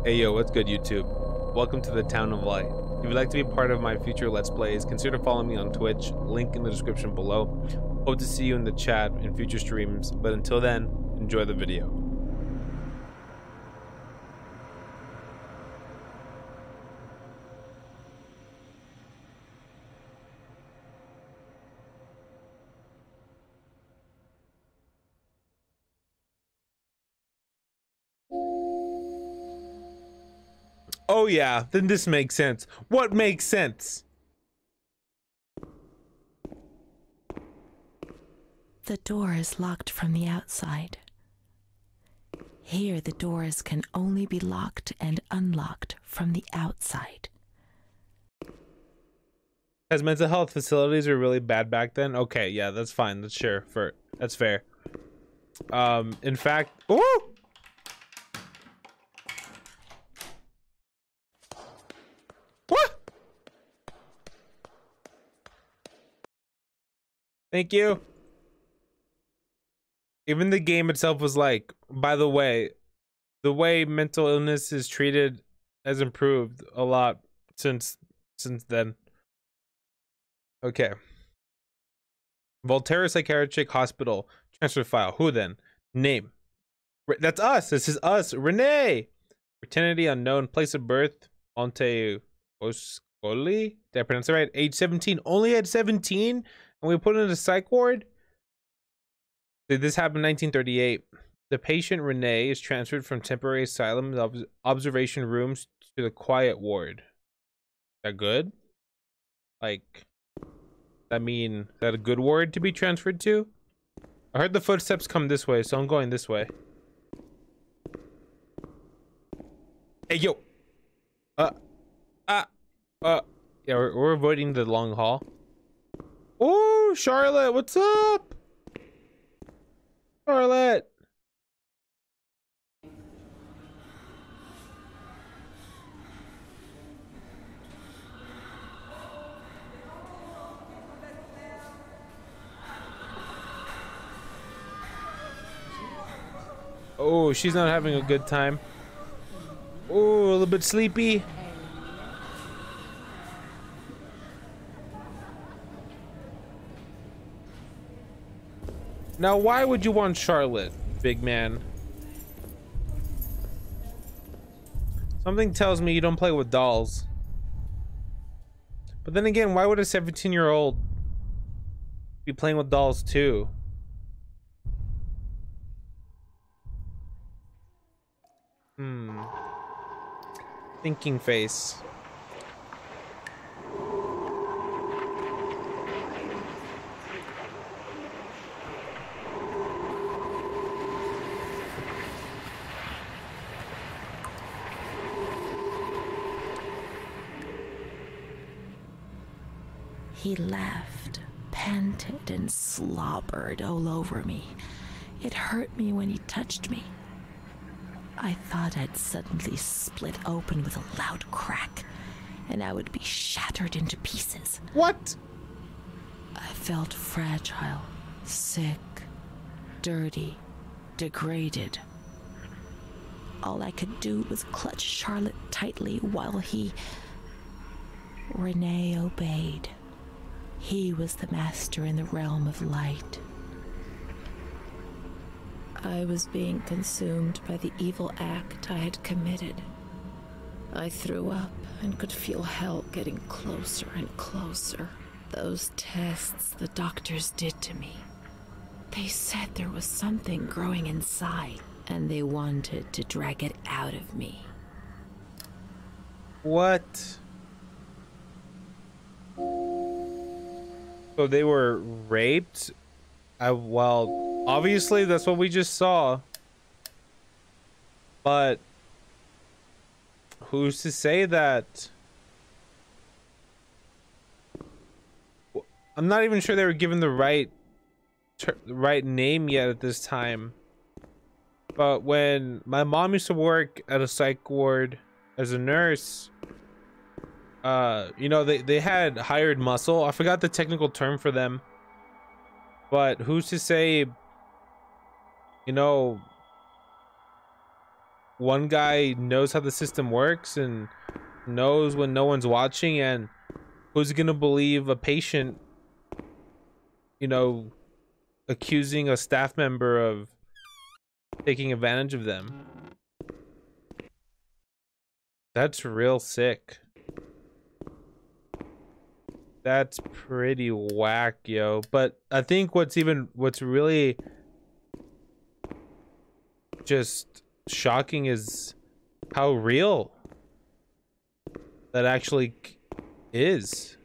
Hey yo, what's good YouTube? Welcome to the Town of Light. If you'd like to be part of my future Let's Plays, consider following me on Twitch, link in the description below. Hope to see you in the chat in future streams, but until then, enjoy the video. Oh yeah, then this makes sense. What makes sense? The door is locked from the outside. Here, the doors can only be locked and unlocked from the outside. As mental health facilities were really bad back then? Okay, yeah, that's fine. That's that's fair. In fact, ooh! What? Thank you. Even the game itself was like, by the way, the way mental illness is treated has improved a lot since then. Okay. Volterra Psychiatric Hospital transfer file. Who then? Name. That's us. This is us. Renee. Fraternity unknown. Place of birth. Monte Oscoli. Did I pronounce it right? Age 17. Only at 17, and we put in a psych ward. This happened in 1938. The patient Renee is transferred from temporary asylum observation rooms to the quiet ward. Is that good? Like, that mean that a good ward to be transferred to? I heard the footsteps come this way, so I'm going this way. Hey yo. Yeah, we're avoiding the long hall. Oh, Charlotte, what's up? Charlotte. Oh, she's not having a good time. Oh, a little bit sleepy. Now, why would you want Charlotte, big man? Something tells me you don't play with dolls. But then again, why would a 17-year-old be playing with dolls too? Thinking face. He laughed, panted, and slobbered all over me. It hurt me when he touched me. I thought I'd suddenly split open with a loud crack, and I would be shattered into pieces. What? I felt fragile, sick, dirty, degraded. All I could do was clutch Charlotte tightly while Renee obeyed. He was the master in the realm of light. I was being consumed by the evil act I had committed. I threw up and could feel hell getting closer and closer. Those tests the doctors did to me. They said there was something growing inside, and they wanted to drag it out of me. What? So they were raped? Well, obviously that's what we just saw. But who's to say that? I'm not even sure they were given the right name yet at this time. But when my mom used to work at a psych ward as a nurse, you know, they had hired muscle. I forgot the technical term for them. But who's to say, you know, one guy knows how the system works and knows when no one's watching, and who's gonna believe a patient, you know, accusing a staff member of taking advantage of them? That's real sick. That's pretty whack, yo. But I think what's really just shocking is how real that actually is.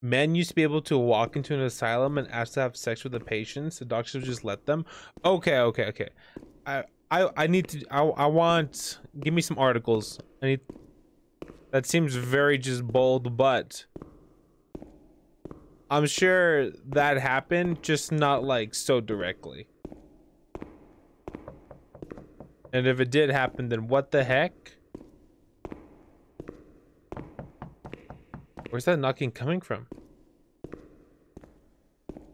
Men used to be able to walk into an asylum and ask to have sex with the patients. The doctors would just let them. Okay. I need to. I want. Give me some articles. I need. That seems very just bold, but I'm sure that happened, just not like so directly. And if it did happen, then what the heck? Where's that knocking coming from?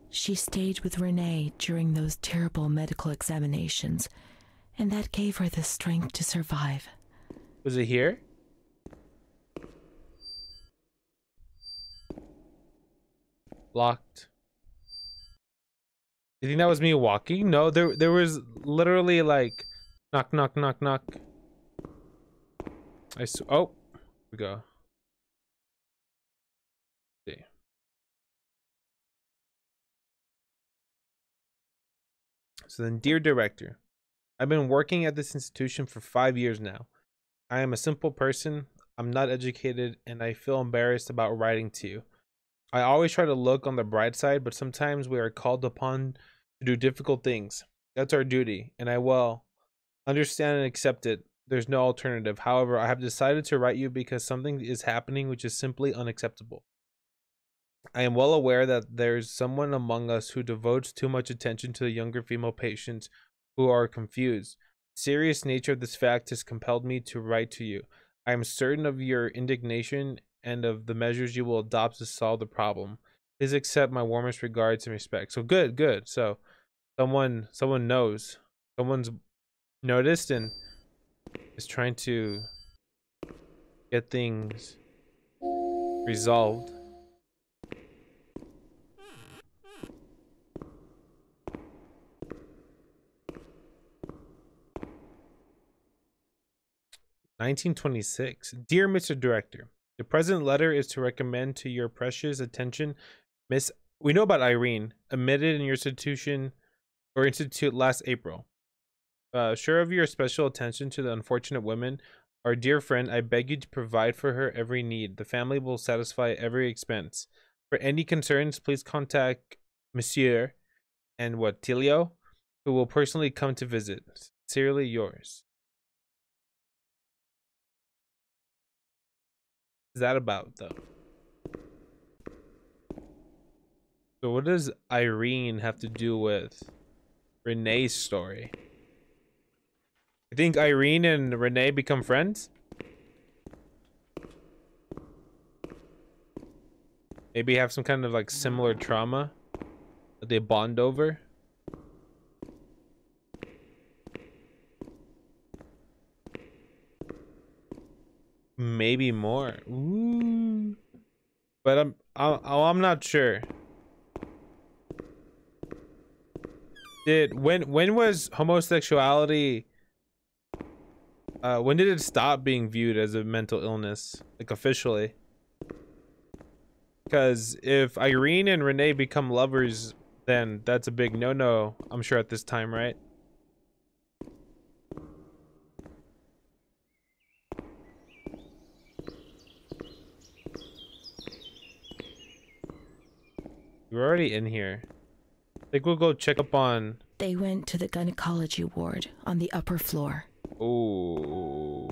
She stayed with Renee during those terrible medical examinations, and that gave her the strength to survive. Was it here? Locked. You think that was me walking? No, there was literally like knock, knock, knock, knock. Oh, here we go. Let's see. So then, dear director, I've been working at this institution for 5 years now. I am a simple person. I'm not educated, and I feel embarrassed about writing to you. I always try to look on the bright side, but sometimes we are called upon to do difficult things. That's our duty, and I will understand and accept it. There's no alternative. However, I have decided to write you because something is happening which is simply unacceptable. I am well aware that there's someone among us who devotes too much attention to the younger female patients who are confused. The serious nature of this fact has compelled me to write to you. I am certain of your indignation and of the measures you will adopt to solve the problem. Please accept my warmest regards and respect. So good. So someone knows. Someone's noticed and is trying to get things resolved. (1926). Dear Mr. Director, the present letter is to recommend to your precious attention Miss. We know about Irene, admitted in your institution or institute last April. Sure of your special attention to the unfortunate women, our dear friend, I beg you to provide for her every need. The family will satisfy every expense. For any concerns, please contact Monsieur and Tilio, who will personally come to visit. Sincerely yours. Is that about though? So what does Irene have to do with Renee's story? You think Irene and Renee become friends? Maybe have some kind of like similar trauma that they bond over? Maybe more. Ooh. But I'm not sure. When was homosexuality when did it stop being viewed as a mental illness, like officially? Because if Irene and Renee become lovers, then that's a big no-no, I'm sure, at this time, right? We're already in here. I think we'll go check up on... They went to the gynecology ward on the upper floor. Ooh.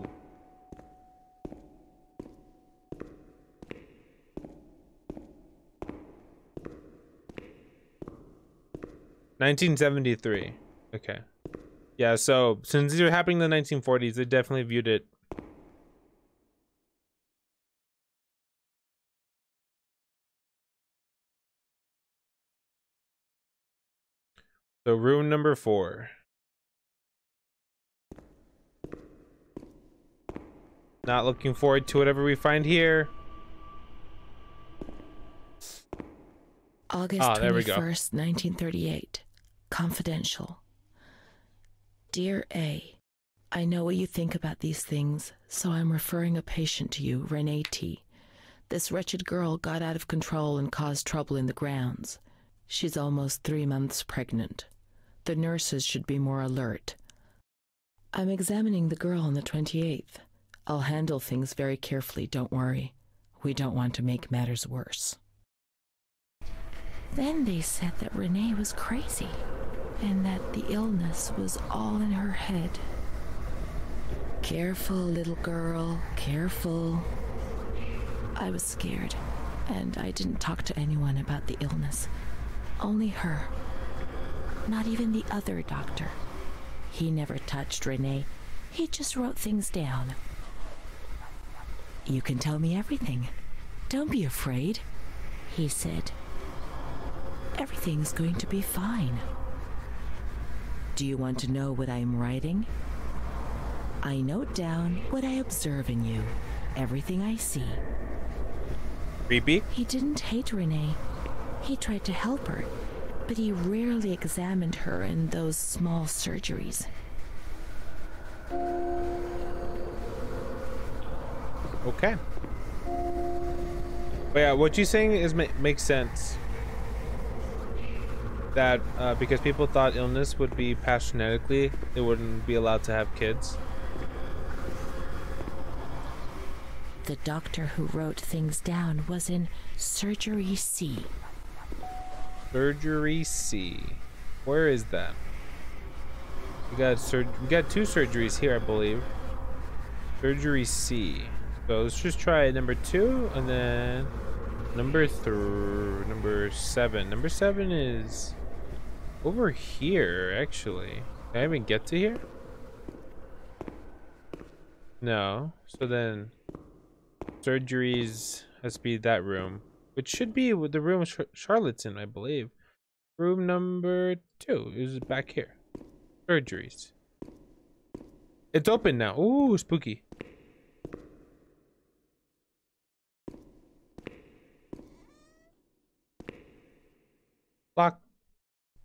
(1973). Okay. Yeah, so since these are happening in the 1940s, they definitely viewed it So room number 4. Not looking forward to whatever we find here. August There we go. 21st, 1938. Confidential. Dear A, I know what you think about these things, so I'm referring a patient to you, RENEE T. This wretched girl got out of control and caused trouble in the grounds. She's almost 3 months pregnant. The nurses should be more alert. I'm examining the girl on the 28th. I'll handle things very carefully, don't worry. We don't want to make matters worse. Then they said that RENEE was crazy, and that the illness was all in her head. Careful, little girl, careful. I was scared, and I didn't talk to anyone about the illness. Only her. Not even the other doctor. He never touched RENEE. He just wrote things down. You can tell me everything. Don't be afraid, he said. Everything's going to be fine. Do you want to know what I'm writing? I note down what I observe in you, everything I see. Creepy. He didn't hate RENEE. He tried to help her, but he rarely examined her in those small surgeries. Okay. But yeah, what you're saying is makes sense. That because people thought illness would be passed genetically, they wouldn't be allowed to have kids. The doctor who wrote things down was in Surgery C. Surgery C. Where is that? We got 2 surgeries here, I believe. Surgery C. So let's just try number 2 and then number 7. Number 7 is over here, actually. Can I even get to here? No. So then surgeries has to be that room, which should be with the room Charlotte's in, I believe. Room number 2 is back here. Surgeries. It's open now. Ooh, spooky. Lock.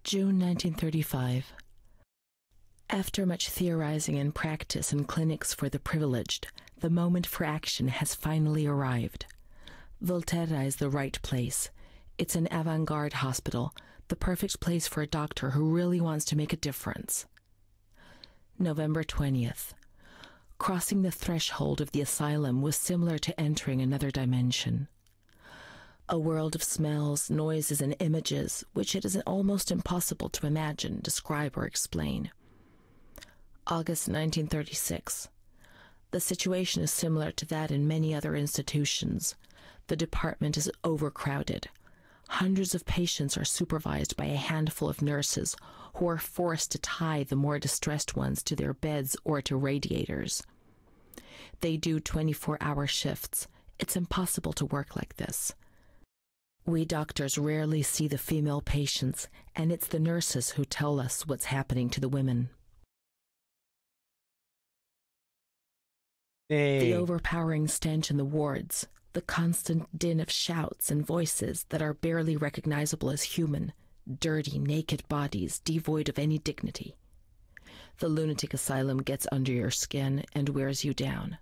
June 1935. After much theorizing and practice in clinics for the privileged, the moment for action has finally arrived. Volterra is the right place. It's an avant-garde hospital, the perfect place for a doctor who really wants to make a difference. November 20th. Crossing the threshold of the asylum was similar to entering another dimension. A world of smells, noises, and images which it is almost impossible to imagine, describe, or explain. August 1936. The situation is similar to that in many other institutions. The department is overcrowded. Hundreds of patients are supervised by a handful of nurses who are forced to tie the more distressed ones to their beds or to radiators. They do 24-hour shifts. It's impossible to work like this. We doctors rarely see the female patients, and it's the nurses who tell us what's happening to the women. The overpowering stench in the wards, the constant din of shouts and voices that are barely recognizable as human, dirty, naked bodies devoid of any dignity. The lunatic asylum gets under your skin and wears you down.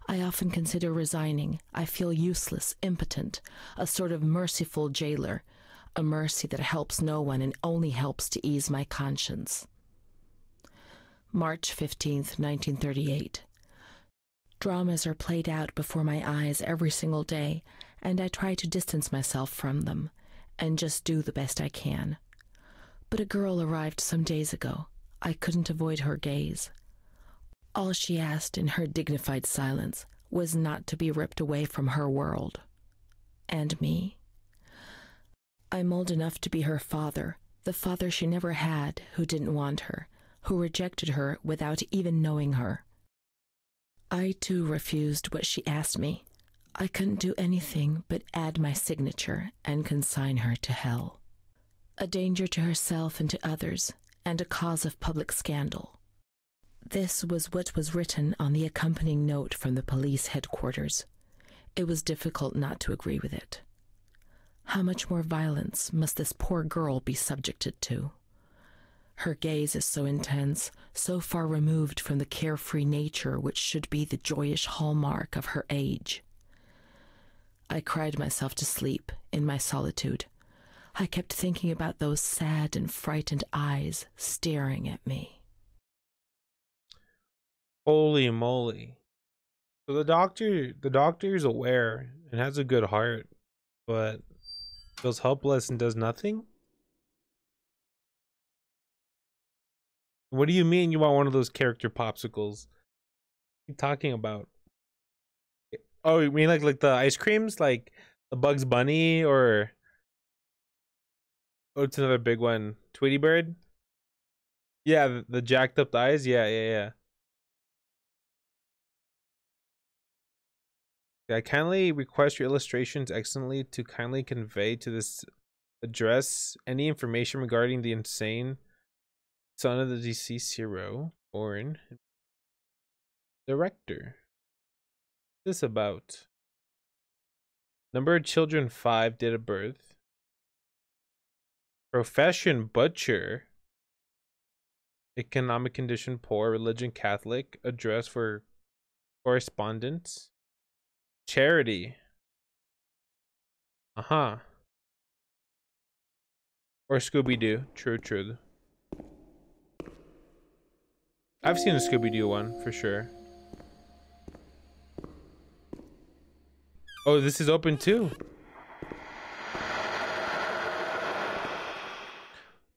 I often consider resigning. I feel useless, impotent, a sort of merciful jailer, a mercy that helps no one and only helps to ease my conscience. March 15th, 1938. Dramas are played out before my eyes every single day, and I try to distance myself from them and just do the best I can. But a girl arrived some days ago. I couldn't avoid her gaze. All she asked in her dignified silence was not to be ripped away from her world. And me. I'm old enough to be her father, the father she never had, who didn't want her, who rejected her without even knowing her. I, too, refused what she asked me. I couldn't do anything but add my signature and consign her to hell. a danger to herself and to others, and a cause of public scandal. This was what was written on the accompanying note from the police headquarters. It was difficult not to agree with it. How much more violence must this poor girl be subjected to? Her gaze is so intense, so far removed from the carefree nature which should be the joyous hallmark of her age. I cried myself to sleep in my solitude. I kept thinking about those sad and frightened eyes staring at me. Holy moly. So the doctor is aware and has a good heart, but feels helpless and does nothing? What do you mean you want one of those character popsicles? What are you talking about? Oh, you mean like the ice creams? Like the Bugs Bunny or oh, it's another big one. Tweety Bird? Yeah, the jacked up eyes? Yeah. I kindly request your illustrations excellently to kindly convey to this address any information regarding the insane son of the deceased hero, born director. What's this about? Number of children 5, date of birth. Profession butcher. Economic condition poor, religion Catholic, address for correspondence. Charity. Uh-huh. Or Scooby-Doo. True. I've seen a Scooby-Doo one for sure. Oh, this is open too.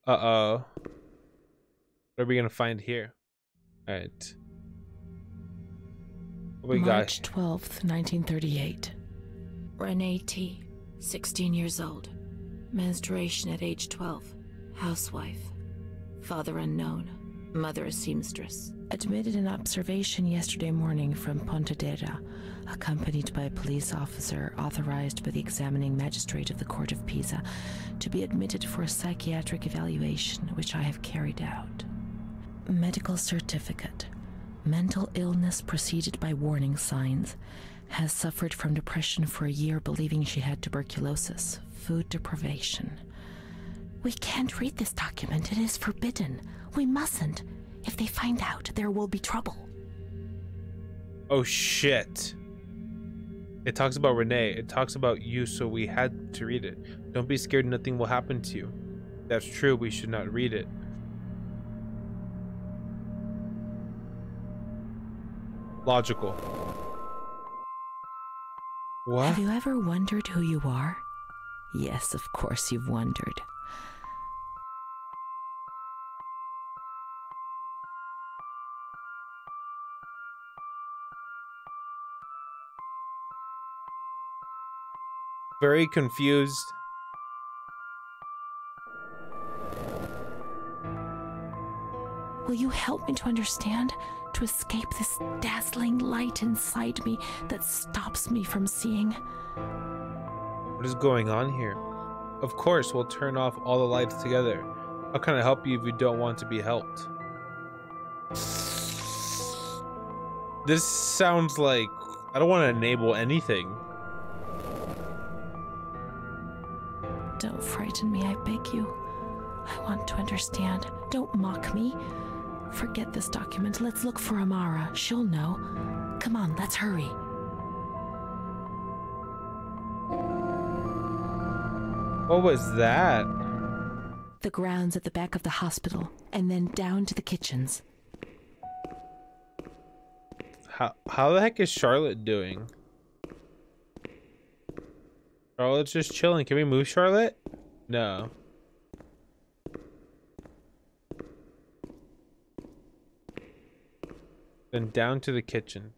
Uh-oh. What are we gonna find here? Alright. What we got? March 12th, 1938. Renee T., 16 years old. Menstruation at age 12. Housewife. Father unknown. Mother a seamstress. Admitted in observation yesterday morning from Pontedera, accompanied by a police officer authorized by the examining magistrate of the Court of Pisa to be admitted for a psychiatric evaluation, which I have carried out. Medical certificate. Mental illness preceded by warning signs. Has suffered from depression for a year, believing she had tuberculosis. Food deprivation. We can't read this document. It is forbidden. We mustn't. If they find out, there will be trouble. Oh shit. It talks about Renee. It talks about you, so we had to read it. Don't be scared, nothing will happen to you. That's true, we should not read it. Logical. What? Have you ever wondered who you are? Yes, of course you've wondered. Very confused. Will you help me to understand? To escape this dazzling light inside me that stops me from seeing? What is going on here? Of course, we'll turn off all the lights together. How can I help you if you don't want to be helped? This sounds like I don't want to enable anything. Don't frighten me, I beg you. I want to understand. Don't mock me. Forget this document. Let's look for Amara. She'll know. Come on, let's hurry. What was that? The grounds at the back of the hospital, and then down to the kitchens. How the heck is Charlotte doing? Charlotte's just chilling. Can we move Charlotte? No. Then down to the kitchen.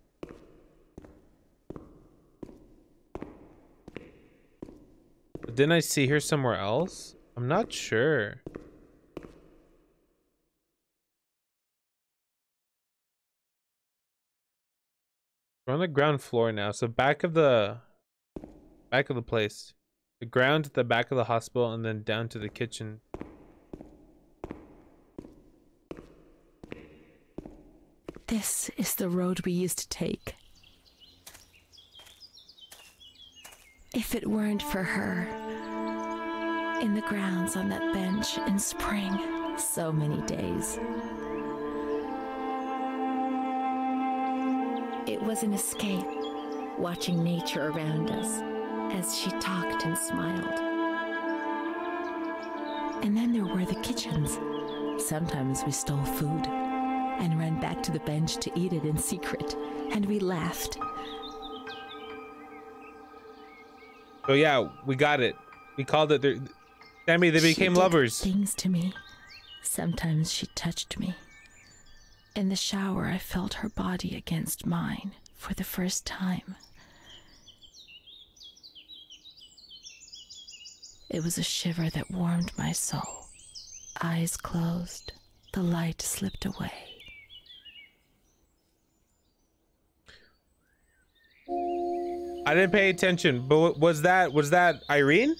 But didn't I see her somewhere else? I'm not sure. We're on the ground floor now, so back of the place. The ground at the back of the hospital and then down to the kitchen. This is the road we used to take. If it weren't for her, in the grounds on that bench in spring, so many days. It was an escape, watching nature around us as she talked and smiled. And then there were the kitchens. Sometimes we stole food and ran back to the bench to eat it in secret, and we laughed. So yeah, we got it. We called it. Sammy, they became lovers. Things to me. Sometimes she touched me. In the shower, I felt her body against mine for the first time. It was a shiver that warmed my soul. Eyes closed, the light slipped away. I didn't pay attention, but was that Irene?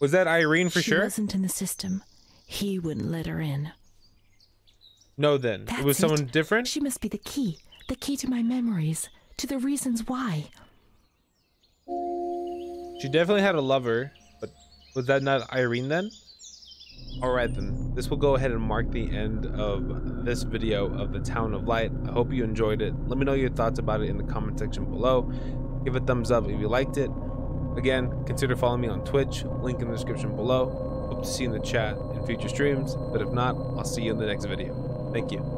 Was that Irene for sure? She wasn't in the system. He wouldn't let her in. No, then. It was someone different? She must be the key to my memories, to the reasons why. She definitely had a lover, but was that not Irene then? Alright then, this will go ahead and mark the end of this video of the Town of Light. I hope you enjoyed it. Let me know your thoughts about it in the comment section below. Give a thumbs up if you liked it. Again, consider following me on Twitch, link in the description below. Hope to see you in the chat in future streams, but if not, I'll see you in the next video. Thank you.